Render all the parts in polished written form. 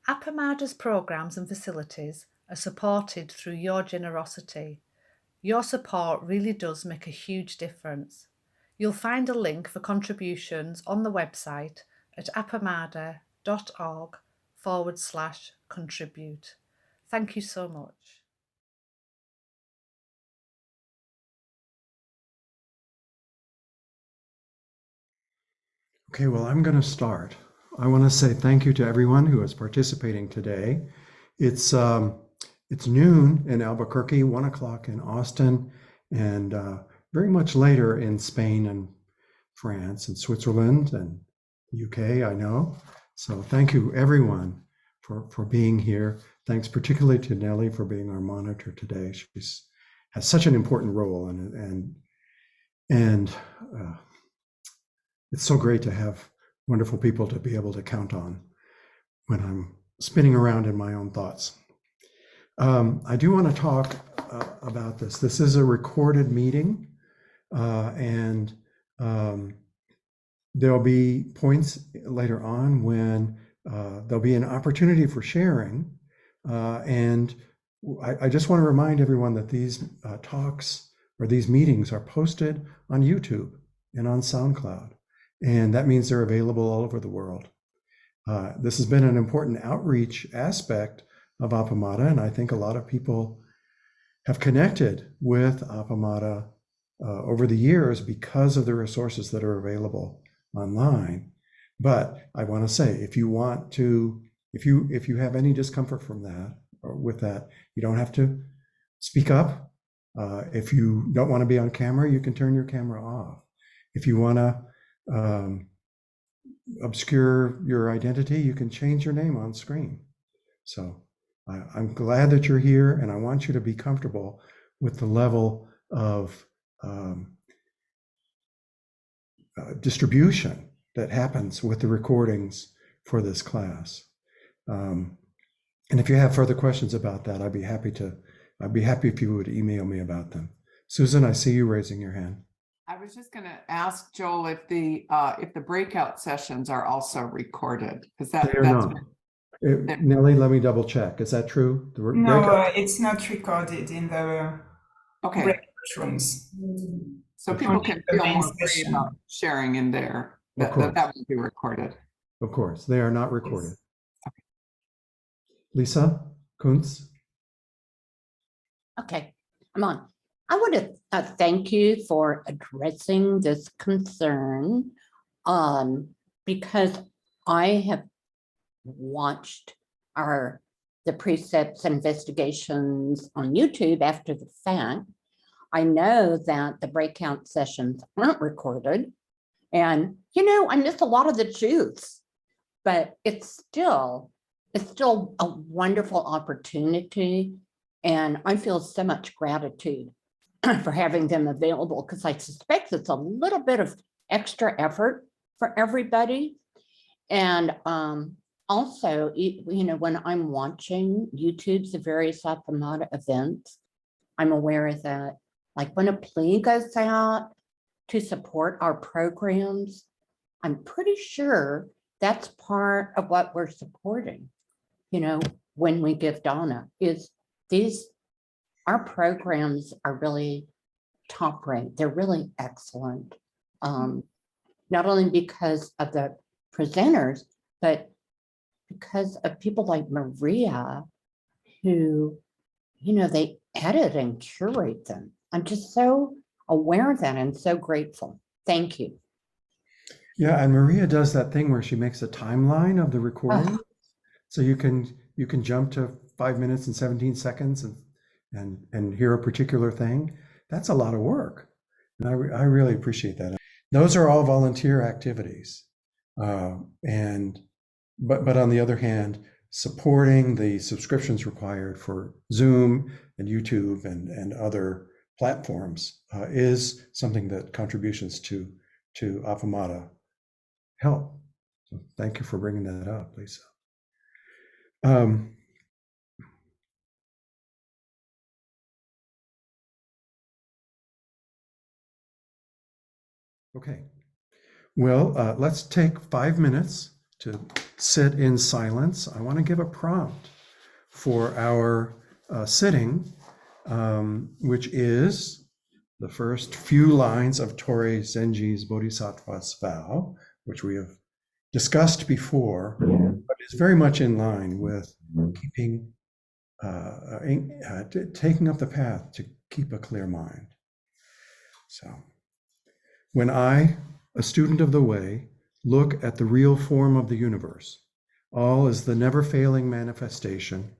Appamada's programs and facilities are supported through your generosity. Your support really does make a huge difference. You'll find a link for contributions on the website at appamada.org/contribute. Thank you so much. Okay, well, I'm going to start. I want to say thank you to everyone who is participating today. It's noon in Albuquerque, 1 o'clock in Austin, and very much later in Spain and France and Switzerland and UK, I know. So thank you everyone for being here. Thanks particularly to Nellie for being our monitor today. She has such an important role, and it's so great to have wonderful people to be able to count on when I'm spinning around in my own thoughts. I do want to talk about this. This is a recorded meeting, and there'll be points later on when there'll be an opportunity for sharing. And I just want to remind everyone that these talks or these meetings are posted on YouTube and on SoundCloud. And that means they're available all over the world. This has been an important outreach aspect of Appamada, and I think a lot of people have connected with Appamada over the years because of the resources that are available online. But I want to say, if you have any discomfort from that or with that, you don't have to speak up. If you don't want to be on camera, you can turn your camera off. If you want to obscure your identity, you can change your name on screen. So I'm glad that you're here, and I want you to be comfortable with the level of distribution that happens with the recordings for this class. And if you have further questions about that, I'd be happy if you would email me about them. Susan, I see you raising your hand. I was just going to ask Joel if the breakout sessions are also recorded, because They are not. Nellie, let me double check. Is that true? No, it's not recorded in the breakout rooms. So people can feel more free about sharing in there. That would be recorded. Of course, they are not recorded. Yes. Okay. Lisa Kuntz. Okay, I'm on. I want to thank you for addressing this concern because I have watched the Precepts investigations on YouTube after the fact. I know that the breakout sessions aren't recorded, and I miss a lot of the juice, but it's still a wonderful opportunity, and I feel so much gratitude for having them available, because I suspect it's a little bit of extra effort for everybody. And also, when I'm watching YouTube's the various Appamada events, I'm aware that, like when a plea goes out to support our programs, I'm pretty sure that's part of what we're supporting, when we give Donna, is our programs are really top rate. They're really excellent. Not only because of the presenters, but because of people like Maria, who, they edit and curate them. I'm just so aware of that and so grateful. Thank you. Yeah, and Maria does that thing where she makes a timeline of the recording. So you can jump to 5 minutes and 17 seconds and hear a particular thing. That's a lot of work. And I really appreciate that. Those are all volunteer activities. But on the other hand, supporting the subscriptions required for Zoom and YouTube and other platforms is something that contributions to Appamada help. So thank you for bringing that up, Lisa. Okay, well, let's take 5 minutes to sit in silence, I want to give a prompt for our sitting, which is the first few lines of Torei Zenji's Bodhisattva's vow, which we have discussed before, but is very much in line with keeping, taking up the path to keep a clear mind. So, when I, a student of the way, look at the real form of the universe, all is the never-failing manifestation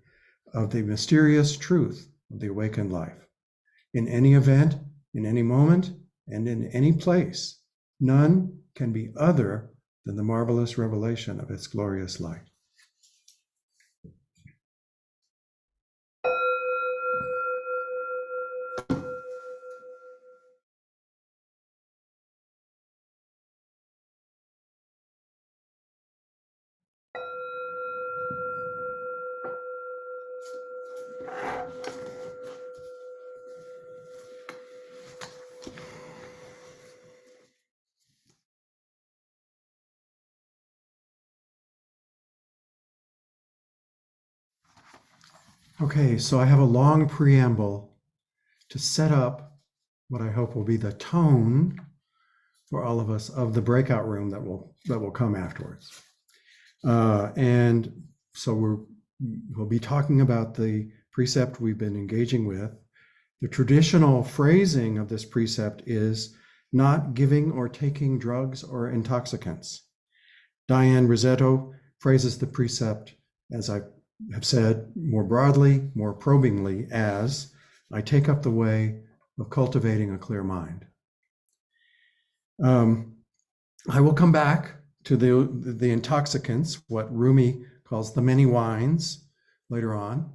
of the mysterious truth of the awakened life. In any event, in any moment, and in any place, none can be other than the marvelous revelation of its glorious light. Okay, so I have a long preamble to set up what I hope will be the tone for all of us of the breakout room that will come afterwards. And so we'll be talking about the precept we've been engaging with. The traditional phrasing of this precept is not giving or taking drugs or intoxicants. Diane Rossetto phrases the precept, as I have said, more broadly, more probingly, as I take up the way of cultivating a clear mind. I will come back to the intoxicants, what Rumi calls the many wines, later on.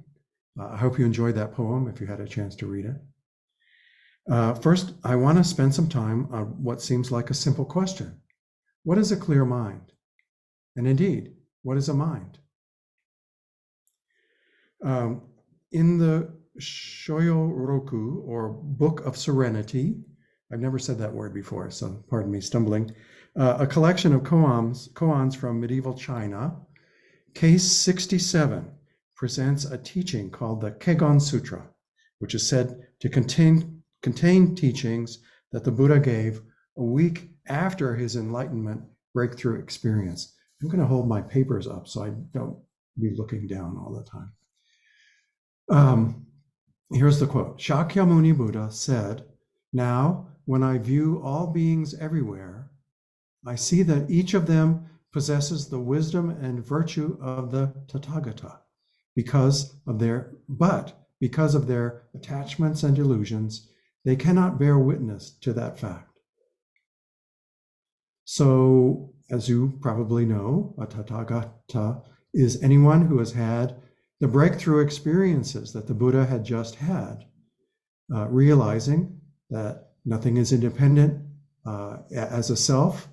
I hope you enjoyed that poem if you had a chance to read it. First, I want to spend some time on what seems like a simple question. What is a clear mind? And indeed, what is a mind? In the Shoyo Roku, or Book of Serenity, I've never said that word before, so pardon me stumbling, a collection of koans from medieval China, case 67 presents a teaching called the Kegon Sutra, which is said to contain teachings that the Buddha gave a week after his enlightenment breakthrough experience. I'm going to hold my papers up so I don't be looking down all the time. Here's the quote. Shakyamuni Buddha said, "Now, when I view all beings everywhere, I see that each of them possesses the wisdom and virtue of the Tathagata, because of their attachments and delusions, they cannot bear witness to that fact." So, as you probably know, a Tathagata is anyone who has had the breakthrough experiences that the Buddha had just had, realizing that nothing is independent as a self,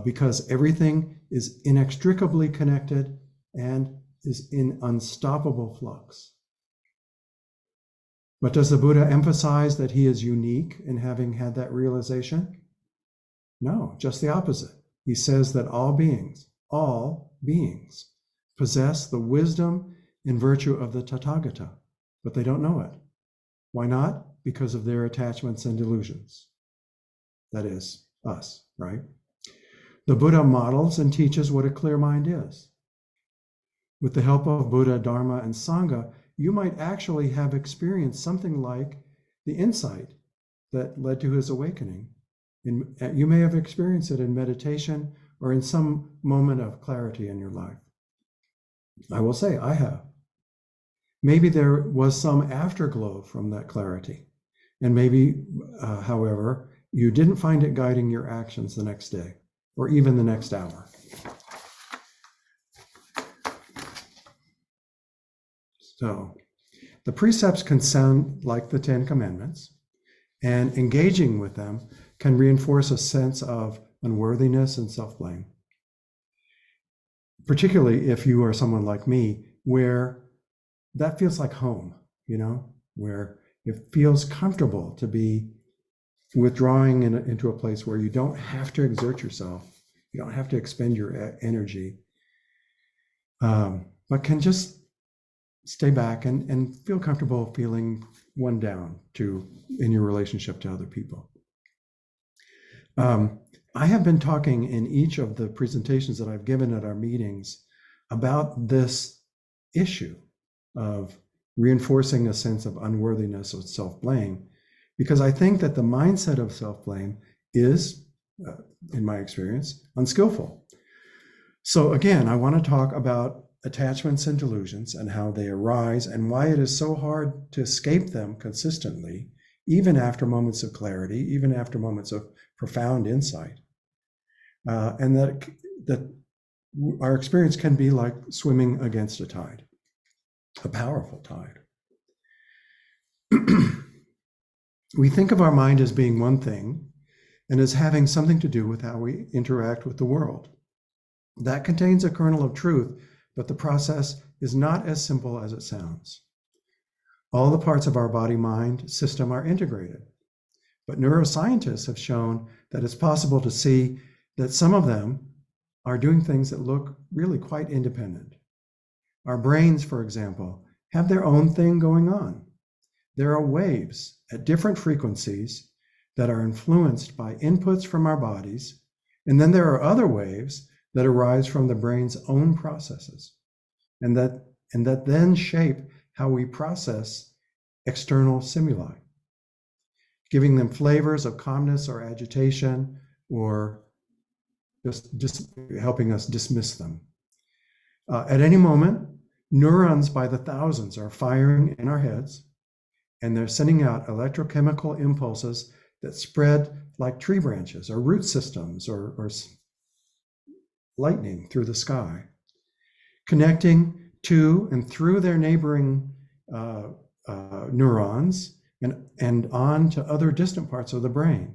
because everything is inextricably connected and is in unstoppable flux. But does the Buddha emphasize that he is unique in having had that realization? No, just the opposite. He says that all beings possess the wisdom in virtue of the Tathagata, but they don't know it. Why not? Because of their attachments and delusions. That is, us, right? The Buddha models and teaches what a clear mind is. With the help of Buddha, Dharma, and Sangha, you might actually have experienced something like the insight that led to his awakening. You may have experienced it in meditation or in some moment of clarity in your life. I will say, I have. Maybe there was some afterglow from that clarity. And maybe, however, you didn't find it guiding your actions the next day or even the next hour. So the precepts can sound like the 10 Commandments, and engaging with them can reinforce a sense of unworthiness and self-blame. Particularly if you are someone like me, where that feels like home, where it feels comfortable to be withdrawing into a place where you don't have to exert yourself, you don't have to expend your energy, but can just stay back and feel comfortable feeling one down in your relationship to other people. I have been talking in each of the presentations that I've given at our meetings about this issue of reinforcing a sense of unworthiness or self-blame, because I think that the mindset of self-blame is, in my experience, unskillful. So again, I want to talk about attachments and delusions and how they arise and why it is so hard to escape them consistently, even after moments of clarity, even after moments of profound insight. And that our experience can be like swimming against a tide, a powerful tide. We think of our mind as being one thing and as having something to do with how we interact with the world. That contains a kernel of truth, but the process is not as simple as it sounds. All the parts of our body-mind system are integrated, but neuroscientists have shown that it's possible to see that some of them are doing things that look really quite independent. Our brains, for example, have their own thing going on. There are waves at different frequencies that are influenced by inputs from our bodies, and then there are other waves that arise from the brain's own processes, and that then shape how we process external stimuli, giving them flavors of calmness or agitation, or just helping us dismiss them. At any moment, neurons by the thousands are firing in our heads, and they're sending out electrochemical impulses that spread like tree branches or root systems or lightning through the sky, connecting to and through their neighboring neurons and on to other distant parts of the brain.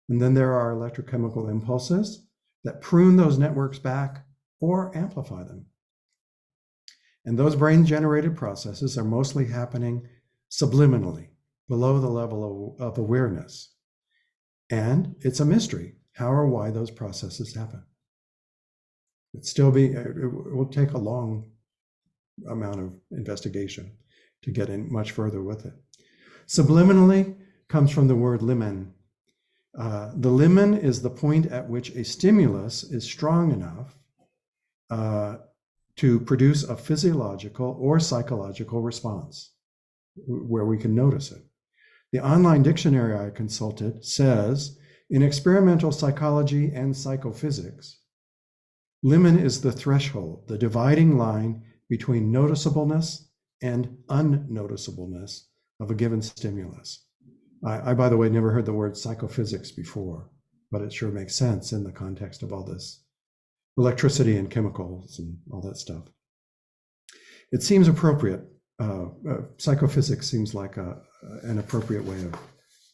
And then there are electrochemical impulses that prune those networks back or amplify them. And those brain-generated processes are mostly happening subliminally, below the level of awareness. And it's a mystery how or why those processes happen. It will take a long amount of investigation to get in much further with it. Subliminally comes from the word limen. The limen is the point at which a stimulus is strong enough to produce a physiological or psychological response where we can notice it. The online dictionary I consulted says, in experimental psychology and psychophysics, limen is the threshold, the dividing line between noticeableness and unnoticeableness of a given stimulus. I, by the way, never heard the word psychophysics before, but it sure makes sense in the context of all this electricity and chemicals and all that stuff. It seems appropriate. Psychophysics seems like an appropriate way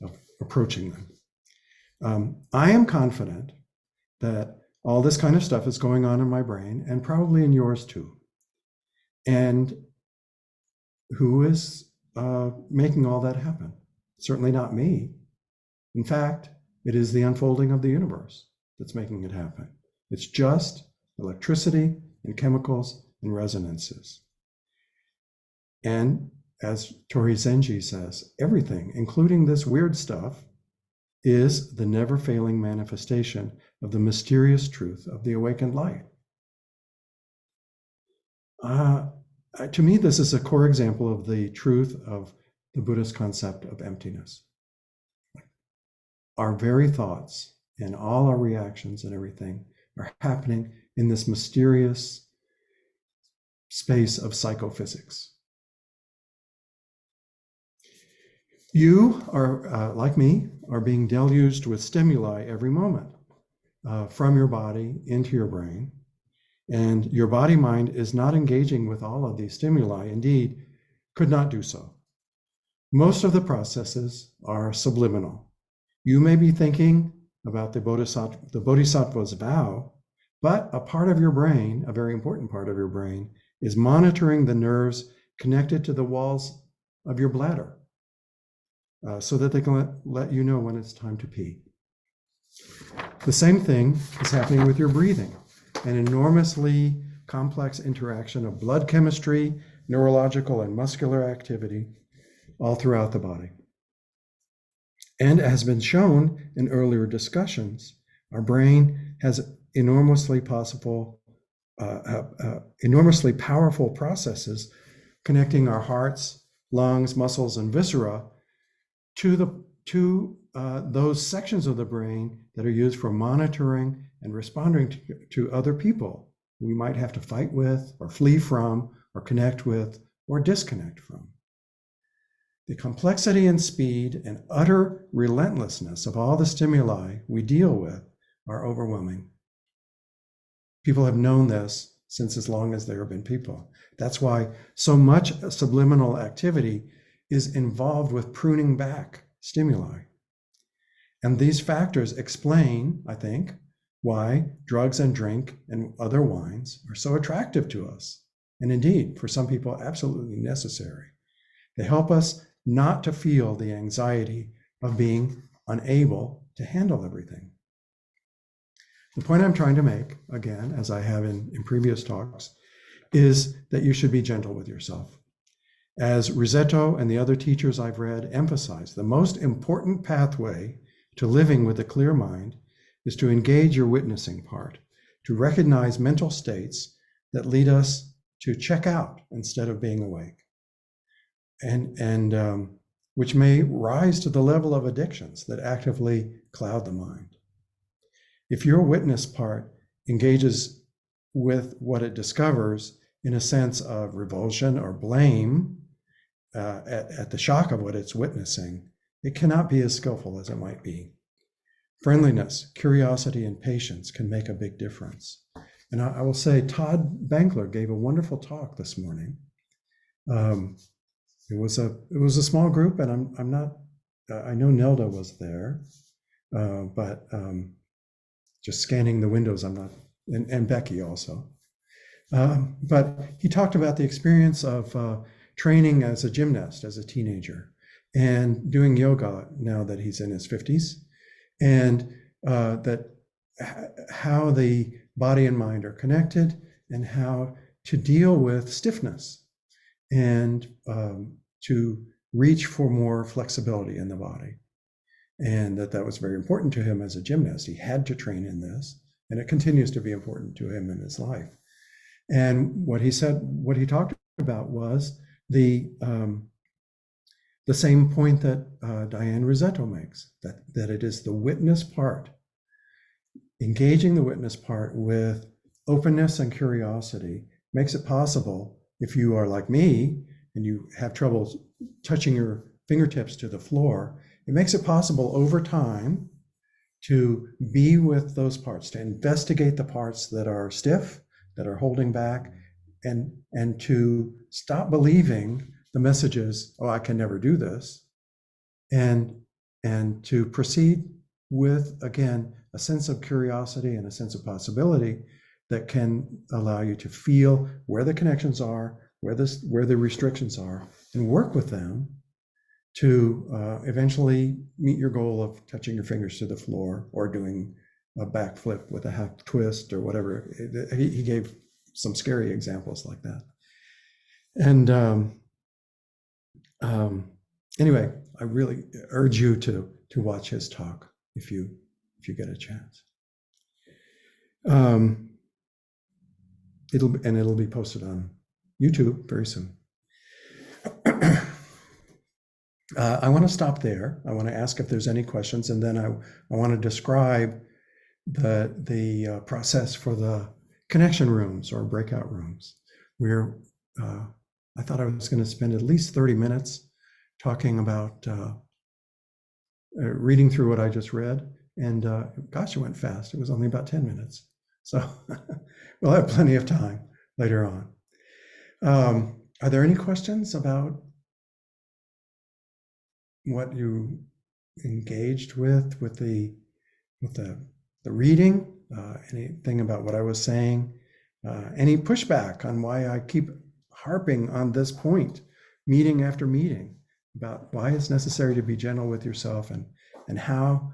of approaching them. I am confident that all this kind of stuff is going on in my brain and probably in yours too. And who is making all that happen? Certainly not me. In fact, it is the unfolding of the universe that's making it happen. It's just electricity and chemicals and resonances. And as Tori Zenji says, everything, including this weird stuff, is the never-failing manifestation of the mysterious truth of the awakened light. To me, this is a core example of the truth of the Buddhist concept of emptiness. Our very thoughts and all our reactions and everything are happening in this mysterious space of psychophysics. You are, like me, are being deluged with stimuli every moment from your body into your brain. And your body-mind is not engaging with all of these stimuli, indeed, could not do so. Most of the processes are subliminal. You may be thinking about the Bodhisattva's vow, but a part of your brain, a very important part of your brain, is monitoring the nerves connected to the walls of your bladder so that they can let you know when it's time to pee. The same thing is happening with your breathing. An enormously complex interaction of blood chemistry, neurological and muscular activity all throughout the body. And as has been shown in earlier discussions, our brain has enormously powerful processes connecting our hearts, lungs, muscles, and viscera to those sections of the brain that are used for monitoring and responding to other people we might have to fight with, or flee from, or connect with, or disconnect from. The complexity and speed and utter relentlessness of all the stimuli we deal with are overwhelming. People have known this since as long as there have been people. That's why so much subliminal activity is involved with pruning back stimuli. And these factors explain, I think, why drugs and drink and other wines are so attractive to us. And indeed, for some people, absolutely necessary. They help us not to feel the anxiety of being unable to handle everything. The point I'm trying to make, again, as I have in previous talks, is that you should be gentle with yourself. As Risetto and the other teachers I've read emphasize, the most important pathway to living with a clear mind is to engage your witnessing part, to recognize mental states that lead us to check out instead of being awake, and which may rise to the level of addictions that actively cloud the mind. If your witness part engages with what it discovers in a sense of revulsion or blame at the shock of what it's witnessing, it cannot be as skillful as it might be. Friendliness, curiosity, and patience can make a big difference. And I will say, Todd Bankler gave a wonderful talk this morning. It was a small group, and I'm not. I know Nelda was there, but just scanning the windows, I'm not. And Becky also. But he talked about the experience of training as a gymnast as a teenager, and doing yoga now that he's in his 50s. And that how the body and mind are connected, and how to deal with stiffness, and to reach for more flexibility in the body. And that was very important to him as a gymnast. He had to train in this, and it continues to be important to him in his life. And what he talked about was the same point that Diane Risetto makes, that it is the witness part, engaging the witness part with openness and curiosity makes it possible, if you are like me and you have trouble touching your fingertips to the floor, it makes it possible over time to be with those parts, to investigate the parts that are stiff, that are holding back, and to stop believing the messages, oh, I can never do this, and to proceed with, again, a sense of curiosity and a sense of possibility that can allow you to feel where the connections are, where the restrictions are, and work with them to eventually meet your goal of touching your fingers to the floor, or doing a backflip with a half twist or whatever. He gave some scary examples like that. And anyway, I really urge you to watch his talk if you get a chance. It'll be posted on YouTube very soon. I want to stop there. I want to ask if there's any questions, and then I want to describe the process for the connection rooms or breakout rooms, where I thought I was going to spend at least 30 minutes talking about reading through what I just read, and gosh, it went fast. It was only about 10 minutes. So we'll have plenty of time later on. Are there any questions about what you engaged with the reading? Anything about what I was saying? Any pushback on why I keep harping on this point, meeting after meeting, about why it's necessary to be gentle with yourself, and how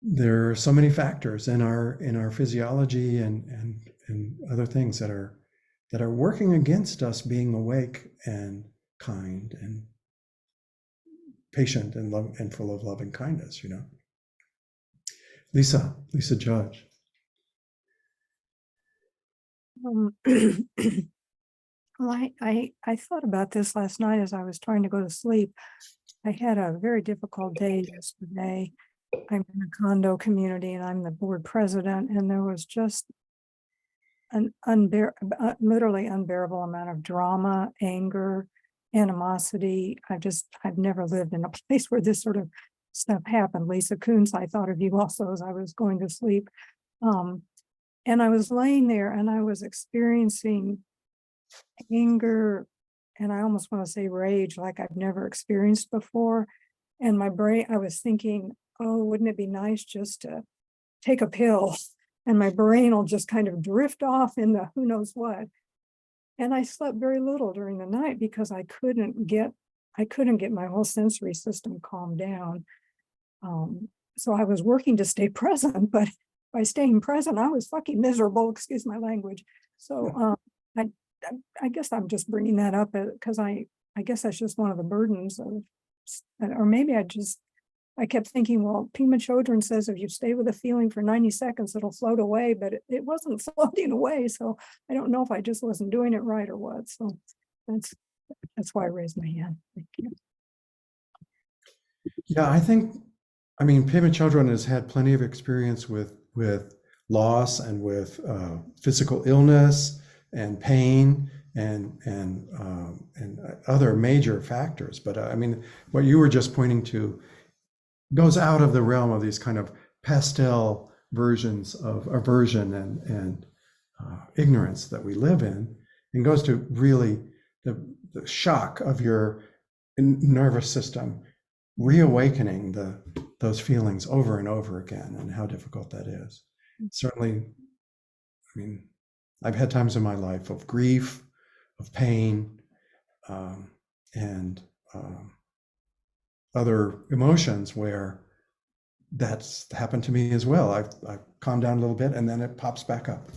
there are so many factors in our physiology and and other things that are working against us being awake and kind and patient and love and full of loving kindness, Lisa Judge. Well, I thought about this last night as I was trying to go to sleep. I had a very difficult day yesterday. I'm in a condo community and I'm the board president, and there was just an literally unbearable amount of drama, anger, animosity. I've never lived in a place where this sort of stuff happened. Lisa Kuntz, I thought of you also as I was going to sleep. And I was laying there and I was experiencing anger, and I almost want to say rage, like I've never experienced before. And my brain, I was thinking, oh, wouldn't it be nice just to take a pill and my brain will just kind of drift off into who knows what. And I slept very little during the night because I couldn't get my whole sensory system calmed down. So I was working to stay present, but by staying present, I was fucking miserable, excuse my language. So I guess I'm just bringing that up because I guess that's just one of the burdens of, or maybe I kept thinking, well, Pema Chodron says if you stay with a feeling for 90 seconds, it'll float away, but it wasn't floating away. So I don't know if I just wasn't doing it right or what. So that's why I raised my hand. Thank you. Yeah, I mean, Pema Chodron has had plenty of experience with loss and with physical illness and pain and other major factors. But I mean, what you were just pointing to goes out of the realm of these kind of pastel versions of aversion and ignorance that we live in, and goes to really the shock of your nervous system reawakening those feelings over and over again, and how difficult that is. Certainly, I mean, I've had times in my life of grief, of pain, and other emotions where that's happened to me as well. I've calmed down a little bit and then it pops back up.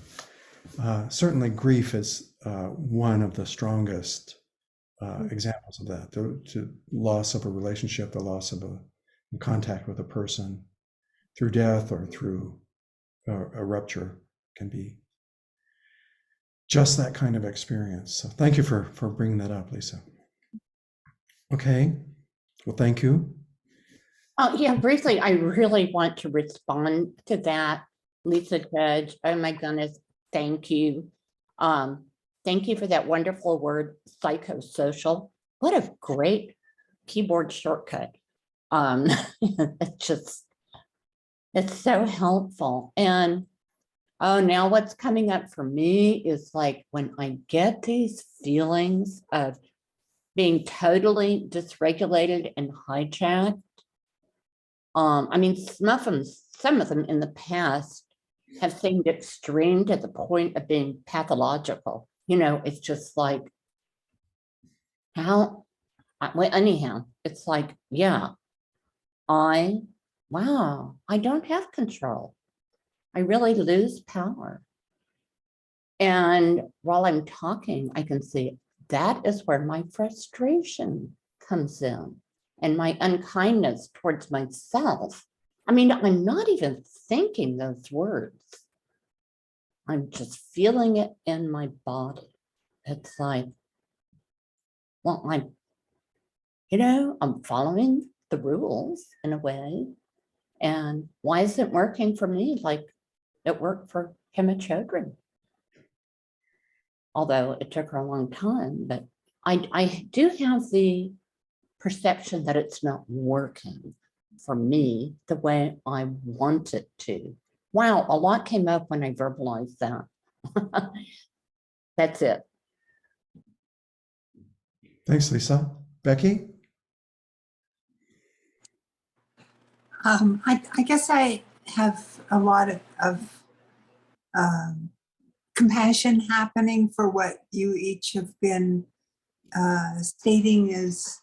Certainly grief is one of the strongest examples of that. The loss of a relationship, the loss of contact with a person through death or through a rupture can be just that kind of experience. So thank you for bringing that up, Lisa. Okay, well, thank you. Yeah, briefly, I really want to respond to that, Lisa Judge. Oh my goodness, thank you. Thank you for that wonderful word, psychosocial. What a great keyboard shortcut. It's so helpful. And now what's coming up for me is like when I get these feelings of being totally dysregulated and hijacked. I mean, some of them in the past have seemed extreme to the point of being pathological. It's just like, well, anyhow, it's like, yeah, I don't have control. I really lose power. And while I'm talking, I can see that is where my frustration comes in and my unkindness towards myself. I mean, I'm not even thinking those words. I'm just feeling it in my body. It's like, well, I'm following the rules in a way. And why isn't it working for me like it worked for Pema Chodron? Although it took her a long time, but I do have the perception that it's not working for me the way I want it to. Wow, a lot came up when I verbalized that. That's it. Thanks, Lisa. Becky? I guess I have a lot of compassion happening for what you each have been stating is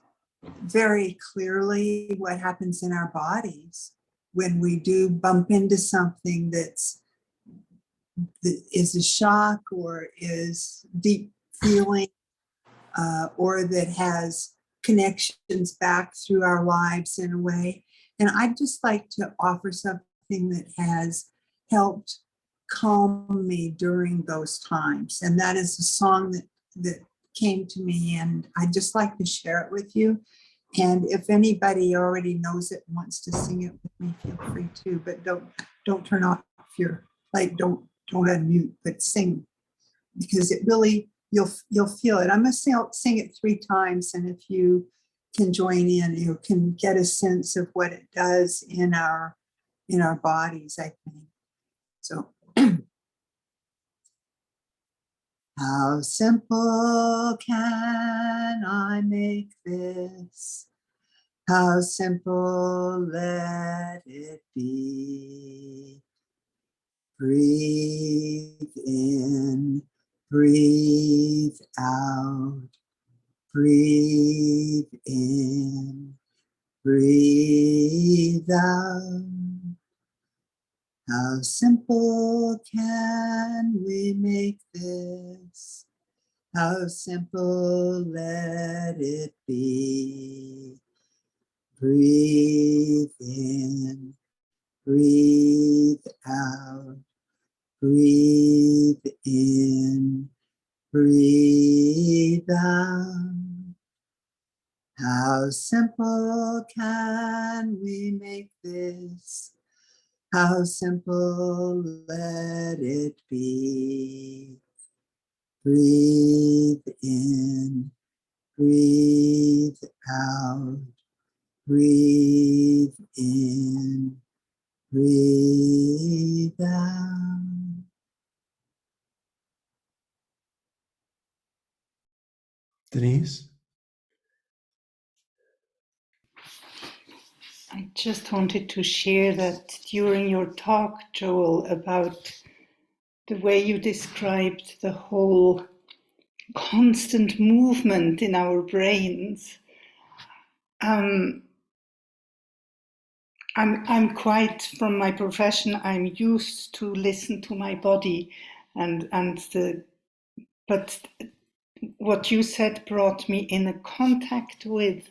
very clearly what happens in our bodies when we do bump into something that's is a shock or is deep feeling, or that has connections back through our lives in a way. And I'd just like to offer something that has helped calm me during those times. And that is a song that came to me, and I'd just like to share it with you. And if anybody already knows it and wants to sing it with me, feel free to, but don't turn off your, like, don't unmute, but sing, because it really, you'll feel it. I'm going to sing it 3 times, and if you can join in, you can get a sense of what it does in our bodies, I think. So, how simple can I make this? How simple let it be. Breathe in, breathe out. Breathe in, breathe out. How simple can we make this? How simple let it be. Breathe in, breathe out. Breathe in, breathe out. How simple can we make this? How simple let it be. Breathe in, breathe out. Breathe in, breathe out. Denise? I just wanted to share that during your talk, Joel, about the way you described the whole constant movement in our brains. I'm quite, from my profession, I'm used to listen to my body, but what you said brought me in a contact with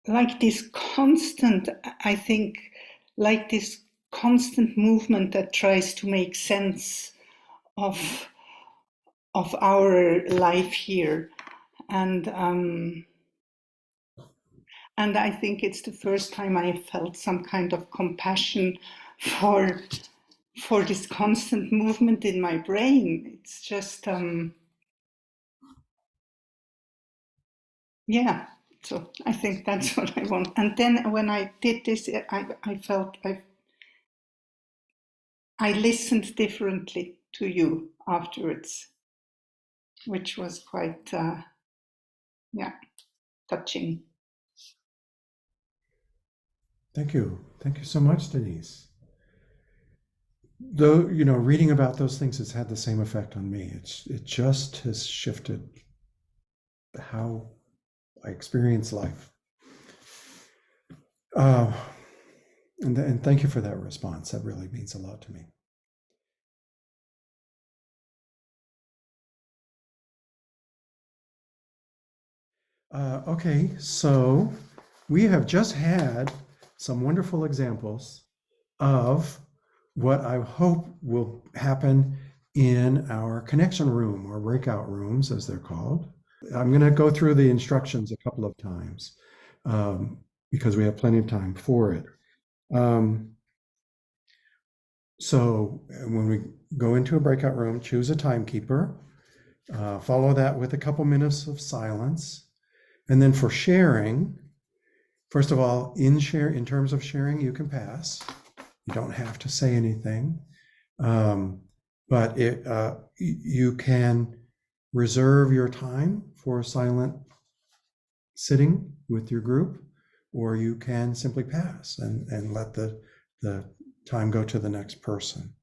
like this constant, I think, like this constant movement that tries to make sense of our life here. And I think it's the first time I felt some kind of compassion for this constant movement in my brain. It's just, yeah. So I think that's what I want. And then when I did this, I felt I listened differently to you afterwards, which was quite, touching. Thank you. Thank you so much, Denise. Though, reading about those things has had the same effect on me. It just has shifted how I experience life. And thank you for that response. That really means a lot to me. Okay, so we have just had some wonderful examples of what I hope will happen in our connection room or breakout rooms, as they're called. I'm going to go through the instructions a couple of times because we have plenty of time for it. So when we go into a breakout room, choose a timekeeper, follow that with a couple minutes of silence. And then for sharing, first of all, in terms of sharing, you can pass. You don't have to say anything, but you can reserve your time for silent sitting with your group, or you can simply pass and let the time go to the next person.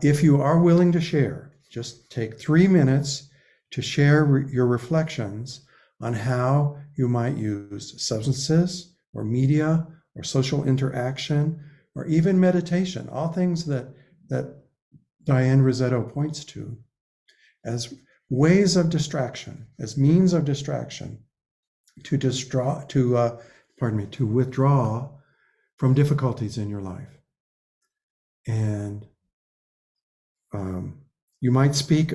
If you are willing to share, just take 3 minutes to share your reflections on how you might use substances or media or social interaction or even meditation, all things that Diane Rossetto points to as ways of distraction, as means of distraction to withdraw from difficulties in your life. And you might speak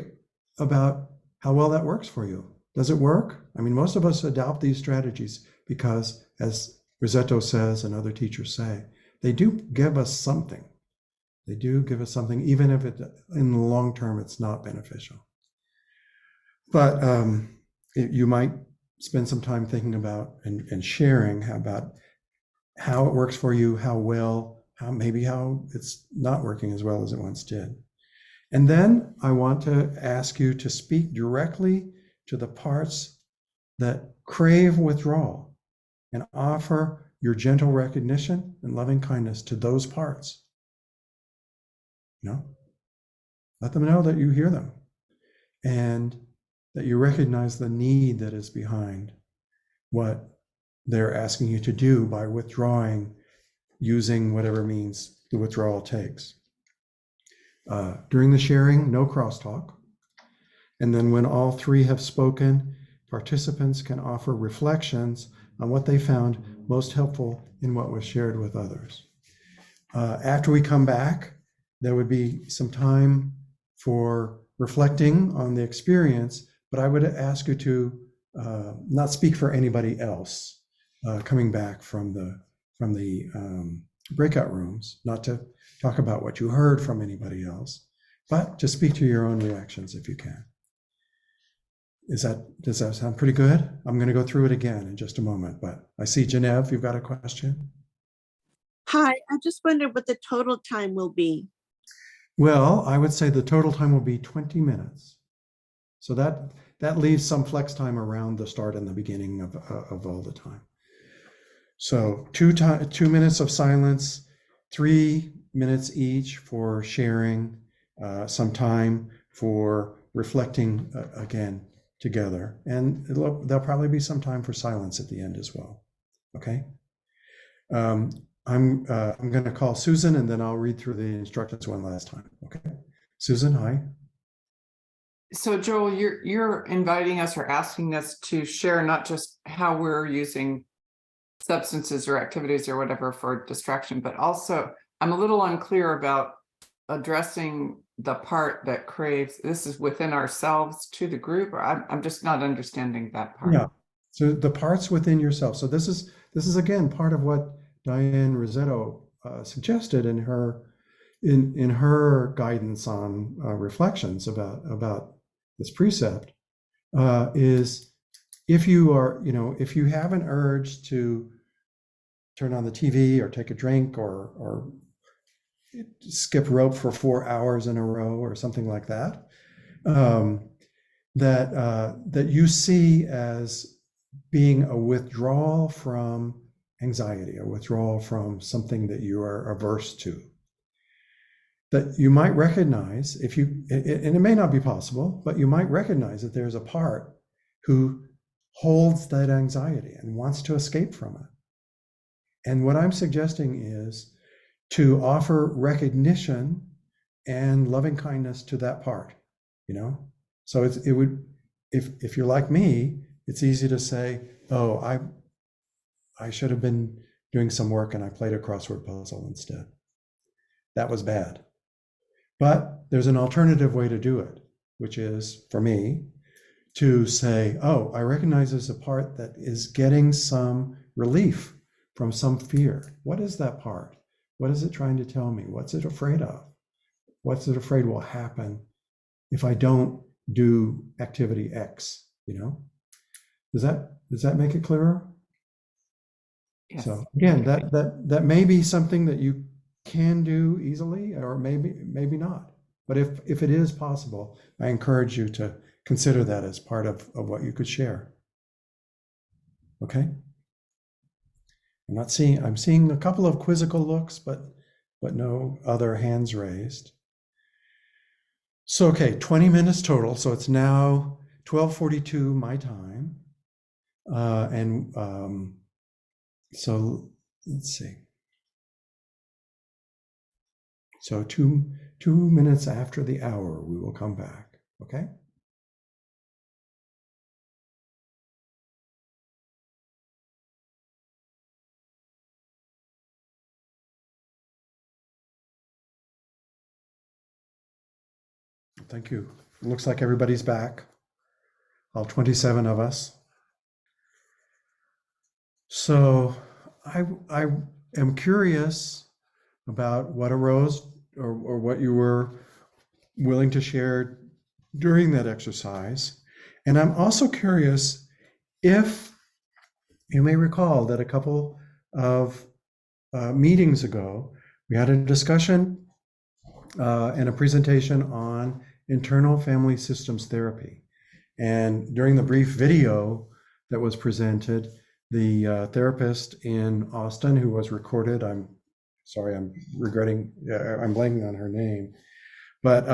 about how well that works for you. Does it work? I mean, most of us adopt these strategies because, as Rossetto says and other teachers say, they do give us something. They do give us something, even if in the long term it's not beneficial. But you might spend some time thinking about and sharing about how it works for you, how it's not working as well as it once did. And then I want to ask you to speak directly to the parts that crave withdrawal and offer your gentle recognition and loving kindness to those parts. Let them know that you hear them and that you recognize the need that is behind what they're asking you to do by withdrawing, using whatever means the withdrawal takes. During the sharing, no crosstalk. And then when all three have spoken, participants can offer reflections on what they found most helpful in what was shared with others. After we come back, there would be some time for reflecting on the experience, but I would ask you to not speak for anybody else coming back from the breakout rooms, not to talk about what you heard from anybody else, but to speak to your own reactions if you can. Does that sound pretty good? I'm going to go through it again in just a moment, but I see Genevieve, you've got a question. Hi, I just wondered what the total time will be. Well, I would say the total time will be 20 minutes. So that leaves some flex time around the start and the beginning of all the time. So 2 minutes of silence, 3 minutes each for sharing, some time for reflecting again together. And there'll probably be some time for silence at the end as well. Okay. I'm going to call Susan and then I'll read through the instructions one last time. Okay. Susan, hi. So Joel, you're inviting us or asking us to share not just how we're using substances or activities or whatever for distraction, but also I'm a little unclear about addressing the part that craves. This is within ourselves to the group, or I'm just not understanding that part. Yeah. So the parts within yourself. So this is again part of what Diane Rossetto suggested in her guidance on reflections about this precept is if you have an urge to turn on the TV or take a drink or skip rope for 4 hours in a row or something like that, that you see as being a withdrawal from anxiety, a withdrawal from something that you are averse to, that you might recognize and it may not be possible, but you might recognize that there's a part who holds that anxiety and wants to escape from it. And what I'm suggesting is to offer recognition and loving kindness to that part, So it would, if you're like me, it's easy to say, oh, I should have been doing some work and I played a crossword puzzle instead. That was bad. But there's an alternative way to do it, which is, for me, to say, oh, I recognize there's a part that is getting some relief from some fear. What is that part? What is it trying to tell me? What's it afraid of? What's it afraid will happen if I don't do activity X? Does that make it clearer? Yes. So again, that may be something that you can do easily, or maybe not. But if it is possible, I encourage you to consider that as part of what you could share. Okay. I'm seeing a couple of quizzical looks, but no other hands raised. So, okay, 20 minutes total. So it's now 12:42 my time. So let's see. So 2 minutes after the hour, we will come back, okay? Thank you. It looks like everybody's back, all 27 of us. So I am curious about what arose or what you were willing to share during that exercise. And I'm also curious if you may recall that a couple of meetings ago, we had a discussion and a presentation on internal family systems therapy. And during the brief video that was presented, the therapist in Austin who was recorded, I'm sorry, I'm blanking on her name, but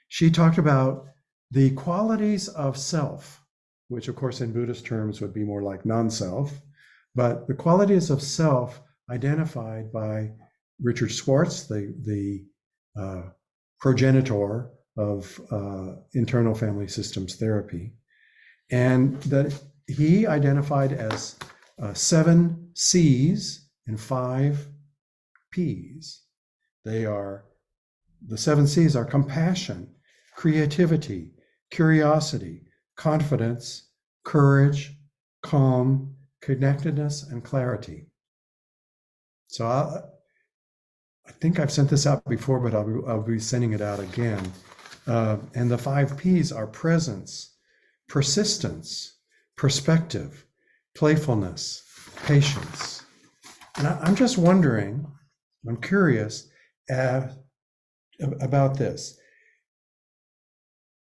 she talked about the qualities of self, which of course in Buddhist terms would be more like non-self, but the qualities of self identified by Richard Schwartz, the progenitor of internal family systems therapy, and that he identified as 7 C's and 5 P's. The 7 C's are compassion, creativity, curiosity, confidence, courage, calm, connectedness, and clarity. So I think I've sent this out before, but I'll be sending it out again. And the 5 P's are presence, persistence, perspective, playfulness, patience. And I'm just wondering, I'm curious about this.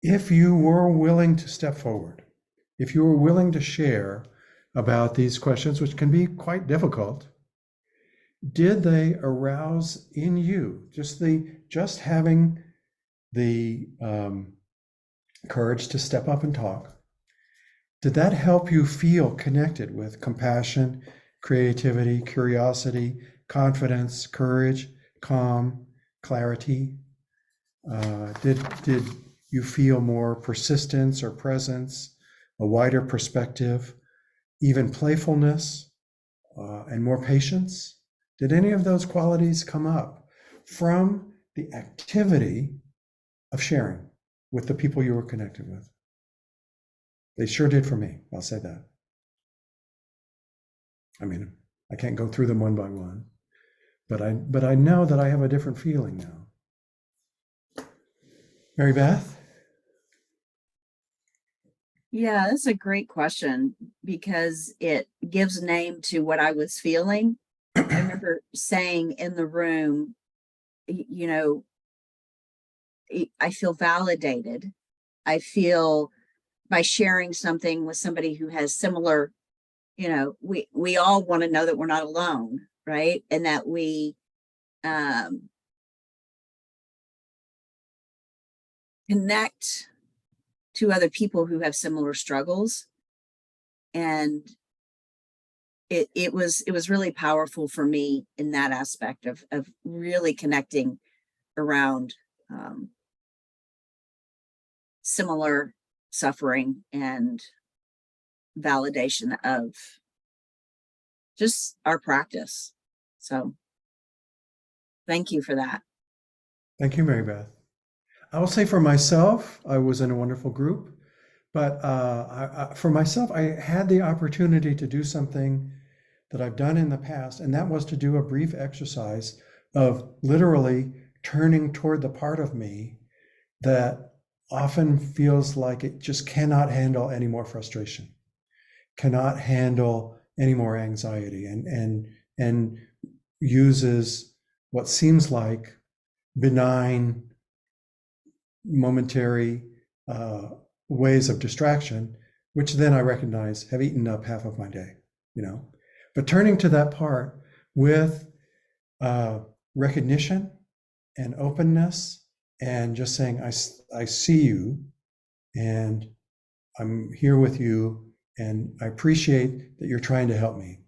If you were willing to step forward, if you were willing to share about these questions, which can be quite difficult, did they arouse in you just having the courage to step up and talk? Did that help you feel connected with compassion, creativity, curiosity, confidence, courage, calm, clarity? Did you feel more persistence or presence, a wider perspective, even playfulness, and more patience? Did any of those qualities come up from the activity of sharing with the people you were connected with? They sure did for me, I'll say that. I mean, I can't go through them one by one, but I know that I have a different feeling now. Mary Beth? Yeah, that's a great question because it gives name to what I was feeling. I remember saying in the room, you know, I feel validated. I feel by sharing something with somebody who has similar, you know, we all want to know that we're not alone, right? And that we connect to other people who have similar struggles. And it was really powerful for me in that aspect of really connecting around similar suffering and validation of just our practice. So thank you for that. Thank you, Mary Beth. I will say for myself, I was in a wonderful group, but for myself, I had the opportunity to do something that I've done in the past, and that was to do a brief exercise of literally turning toward the part of me that often feels like it just cannot handle any more frustration, cannot handle any more anxiety, and uses what seems like benign, momentary ways of distraction, which then I recognize have eaten up half of my day, you know. But turning to that part with recognition and openness and just saying, I see you and I'm here with you and I appreciate that you're trying to help me.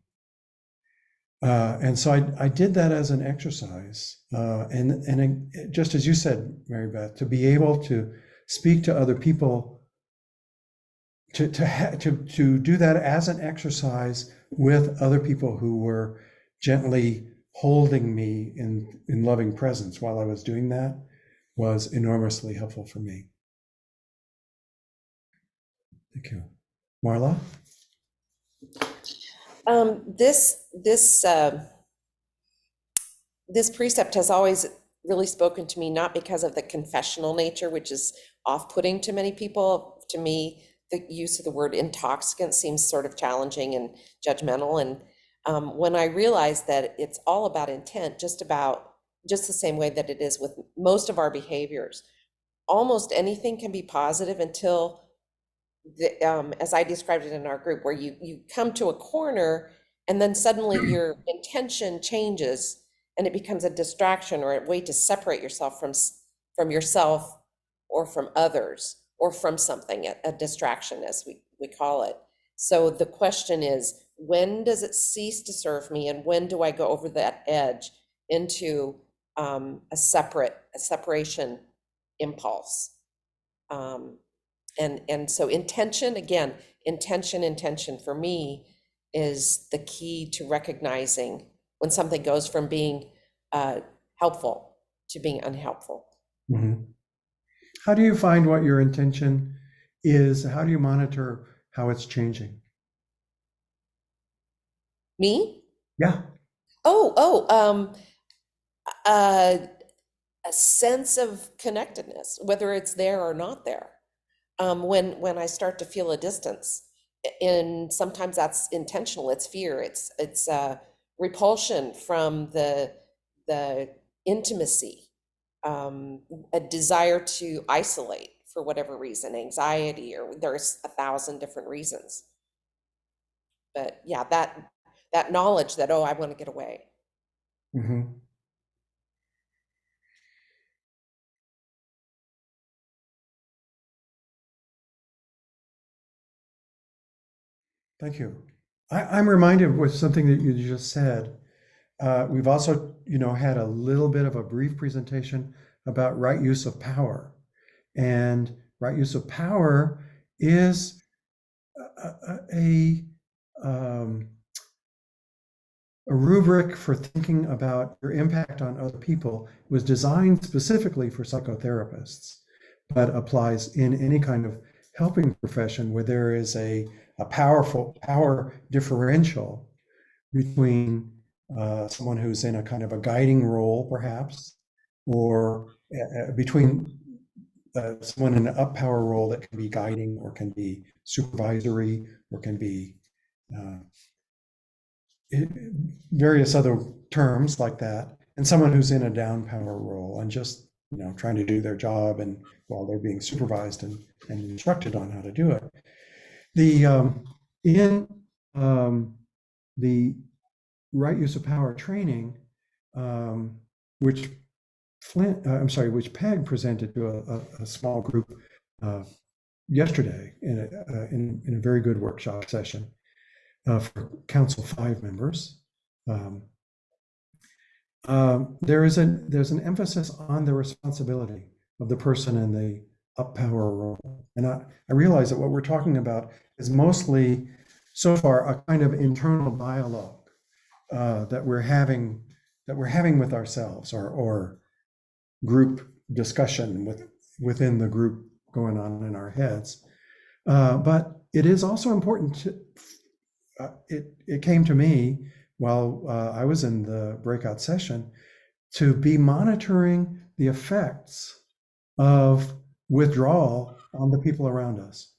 And so I did that as an exercise. And just as you said, Mary Beth, to be able to speak to other people, to do that as an exercise with other people who were gently holding me in loving presence while I was doing that, was enormously helpful for me. Thank you. Marla? This precept has always really spoken to me, not because of the confessional nature, which is off-putting to many people. To me, the use of the word intoxicant seems sort of challenging and judgmental. And when I realized that it's all about intent, just the same way that it is with most of our behaviors, almost anything can be positive until as I described it in our group, where you come to a corner and then suddenly your intention changes and it becomes a distraction or a way to separate yourself from yourself or from others or from something, a distraction as we call it. So the question is, when does it cease to serve me, and when do I go over that edge into a separation impulse? And so intention, again, intention for me is the key to recognizing when something goes from being helpful to being unhelpful. Mm-hmm. How do you find what your intention is? How do you monitor how it's changing? Me? Yeah. A sense of connectedness, whether it's there or not there. When I start to feel a distance, and sometimes that's intentional, it's fear, it's repulsion from the intimacy, a desire to isolate for whatever reason, anxiety, or there's 1,000 different reasons. But yeah, that knowledge that, oh, I want to get away. Mm-hmm. Thank you. I'm reminded with something that you just said. We've also, had a little bit of a brief presentation about right use of power. And right use of power is a rubric for thinking about your impact on other people. It was designed specifically for psychotherapists, but applies in any kind of helping profession where there is a powerful power differential between someone who's in a kind of a guiding role, perhaps, or between someone in an up power role that can be guiding or can be supervisory or can be various other terms like that, and someone who's in a down power role and just trying to do their job and while they're being supervised and instructed on how to do it. In the right use of power training, which Peg presented to a small group yesterday in a very good workshop session for Council 5 members. There's an emphasis on the responsibility of the person in the up power role, and I realize that what we're talking about is mostly so far a kind of internal dialogue that we're having with ourselves, or group discussion within the group going on in our heads. But it is also important to, it came to me while I was in the breakout session, to be monitoring the effects of withdrawal on the people around us.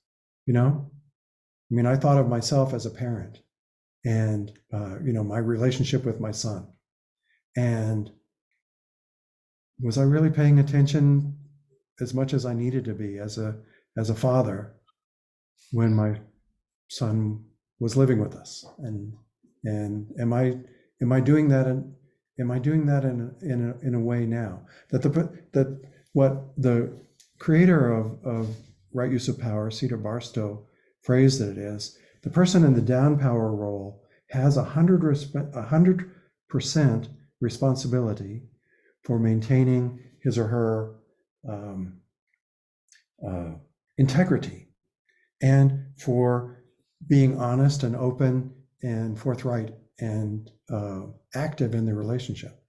I thought of myself as a parent and, my relationship with my son. And was I really paying attention as much as I needed to be as a father when my son was living with us? And am I doing that in a way now that what the creator of right use of power, Cedar Barstow, phrased it is, the person in the down power role has 100 100% responsibility for maintaining his or her integrity and for being honest and open and forthright and active in the relationship.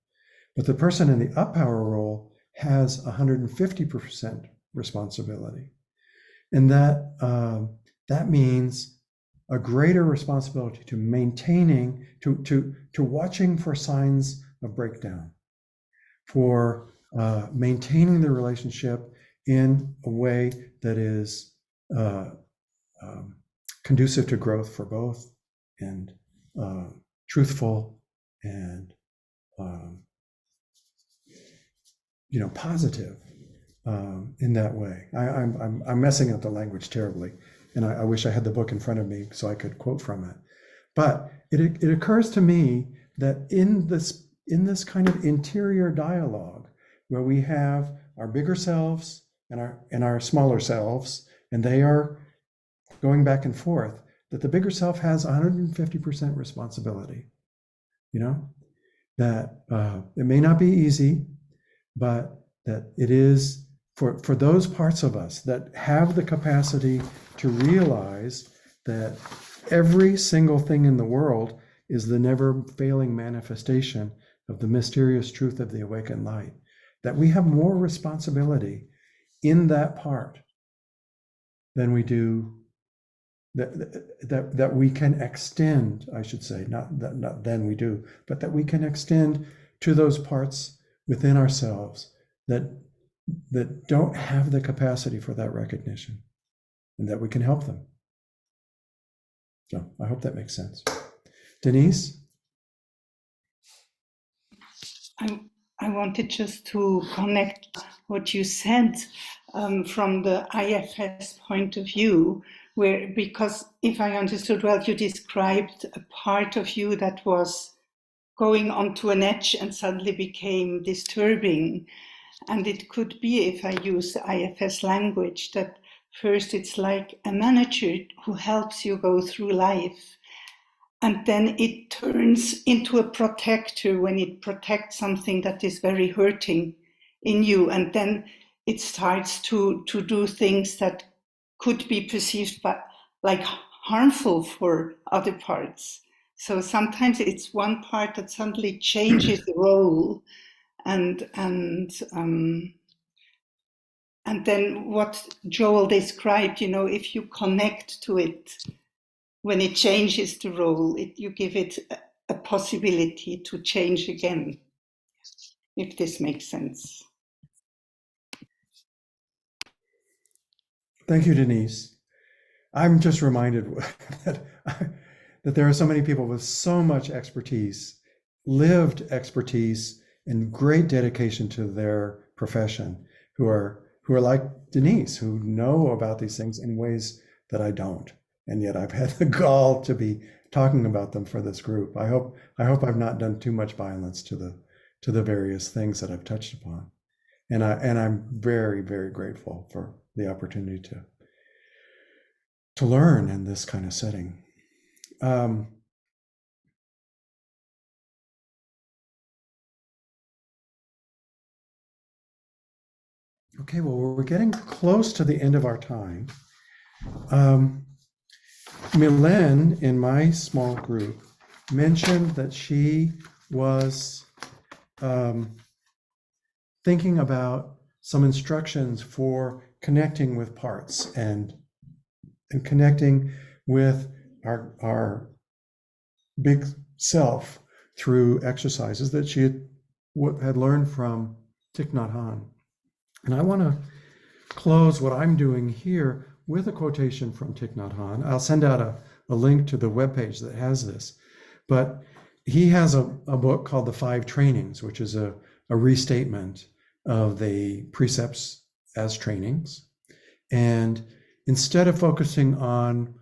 But the person in the up power role has 150% responsibility. And that means a greater responsibility to maintaining, to watching for signs of breakdown, for maintaining the relationship in a way that is conducive to growth for both, and truthful and positive in that way. I'm messing up the language terribly, and I wish I had the book in front of me so I could quote from it. But it occurs to me that in this kind of interior dialogue, where we have our bigger selves and our smaller selves, and they are going back and forth, that the bigger self has 150% responsibility. That it may not be easy, but that it is for those parts of us that have the capacity to realize that every single thing in the world is the never failing manifestation of the mysterious truth of the awakened light, that we have more responsibility in that part than we do, that we can extend, I should say, not than we do, but that we can extend to those parts within ourselves that don't have the capacity for that recognition, and that we can help them. So I hope that makes sense. Denise? I wanted just to connect what you said from the IFS point of view, because if I understood well, you described a part of you that was going onto an edge and suddenly became disturbing. And it could be, if I use the IFS language, that first it's like a manager who helps you go through life. And then it turns into a protector when it protects something that is very hurting in you. And then it starts to do things that could be perceived like harmful for other parts. So sometimes it's one part that suddenly changes the role. And then what Joel described, if you connect to it, when it changes the role, you give it a possibility to change again, if this makes sense. Thank you, Denise. I'm just reminded that there are so many people with so much expertise, lived expertise, and great dedication to their profession, who are like Denise, who know about these things in ways that I don't. And yet I've had the gall to be talking about them for this group. I hope I've not done too much violence to the various things that I've touched upon. And I'm very, very grateful for the opportunity to learn in this kind of setting. Okay, well, we're getting close to the end of our time. Mylène, in my small group, mentioned that she was thinking about some instructions for connecting with parts and connecting with our big self through exercises that she had learned from Thich Nhat Hanh. And I want to close what I'm doing here with a quotation from Thich Nhat Hanh. I'll send out a link to the webpage that has this. But he has a book called The 5 Trainings, which is a restatement of the precepts as trainings. And instead of focusing on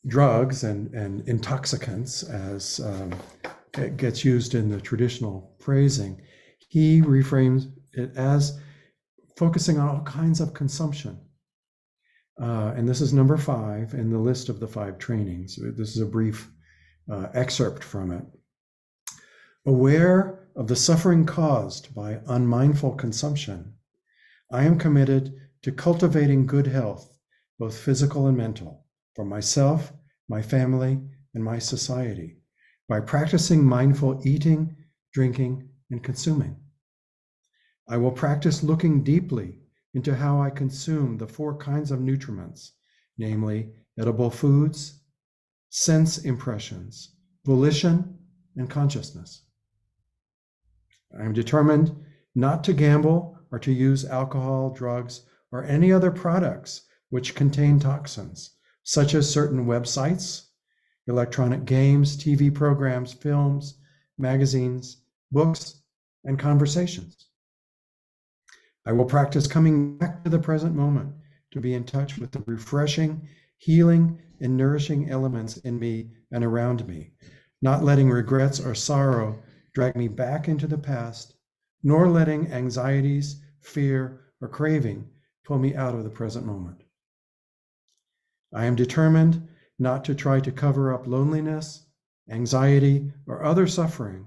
drugs and intoxicants as it gets used in the traditional phrasing, he reframes it as focusing on all kinds of consumption. And this is number 5 in the list of the 5 trainings. This is a brief excerpt from it. Aware of the suffering caused by unmindful consumption, I am committed to cultivating good health, both physical and mental, for myself, my family, and my society, by practicing mindful eating, drinking, and consuming. I will practice looking deeply into how I consume the 4 kinds of nutriments, namely edible foods, sense impressions, volition, and consciousness. I am determined not to gamble or to use alcohol, drugs, or any other products which contain toxins, such as certain websites, electronic games, TV programs, films, magazines, books, and conversations. I will practice coming back to the present moment to be in touch with the refreshing, healing, and nourishing elements in me and around me, not letting regrets or sorrow drag me back into the past, nor letting anxieties, fear, or craving pull me out of the present moment. I am determined not to try to cover up loneliness, anxiety, or other suffering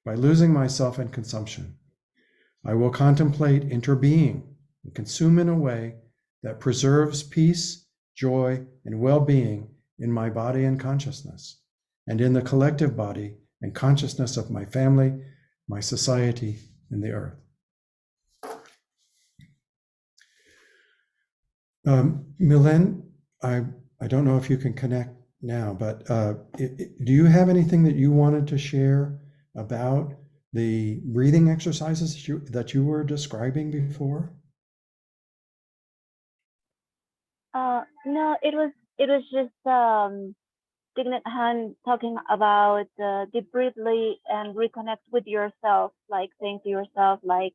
by losing myself in consumption. I will contemplate interbeing and consume in a way that preserves peace, joy, and well-being in my body and consciousness, and in the collective body and consciousness of my family, my society, and the earth. Milen, I don't know if you can connect now, but do you have anything that you wanted to share about the breathing exercises that you were describing before? No, it was just Nhat talking about deep breathly and reconnect with yourself, like saying to yourself, like,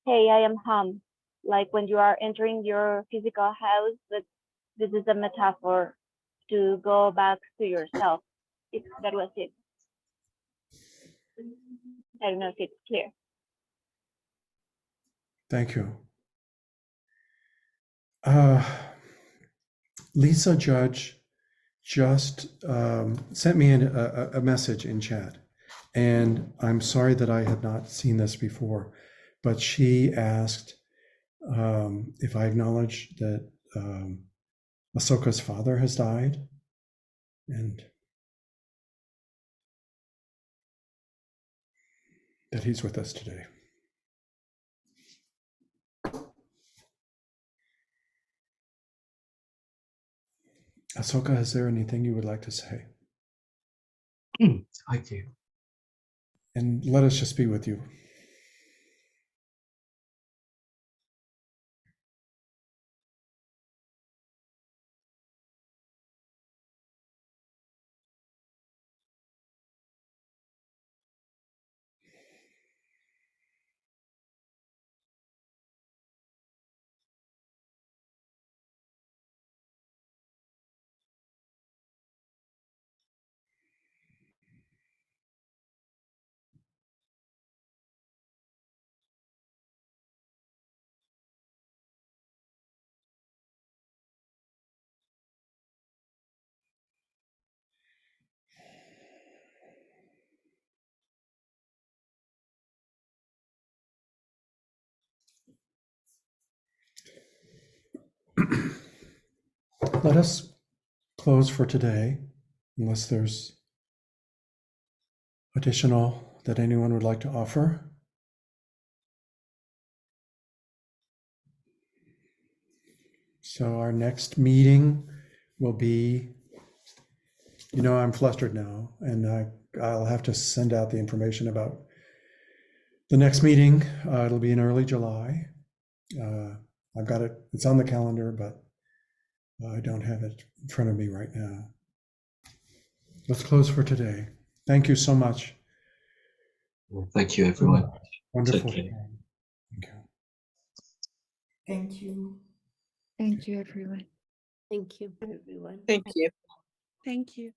hey, I am Hanh. Like when you are entering your physical house, but this is a metaphor to go back to yourself. That was it. I don't know if it's clear. Thank you. Lisa Judge just sent me a message in chat, and I'm sorry that I had not seen this before, but she asked if I acknowledge that Asoka's father has died, and that he's with us today. Asoka, is there anything you would like to say? I do. And let us just be with you. Let us close for today, unless there's additional that anyone would like to offer. So our next meeting will be, I'm flustered now, and I'll have to send out the information about the next meeting. It'll be in early July. I've got it, it's on the calendar, but I don't have it in front of me right now. Let's close for today. Thank you so much. Well, thank you, everyone. Wonderful. Take care. Thank you. Thank you. Thank you, everyone. Thank you. Everyone. Thank you. Thank you.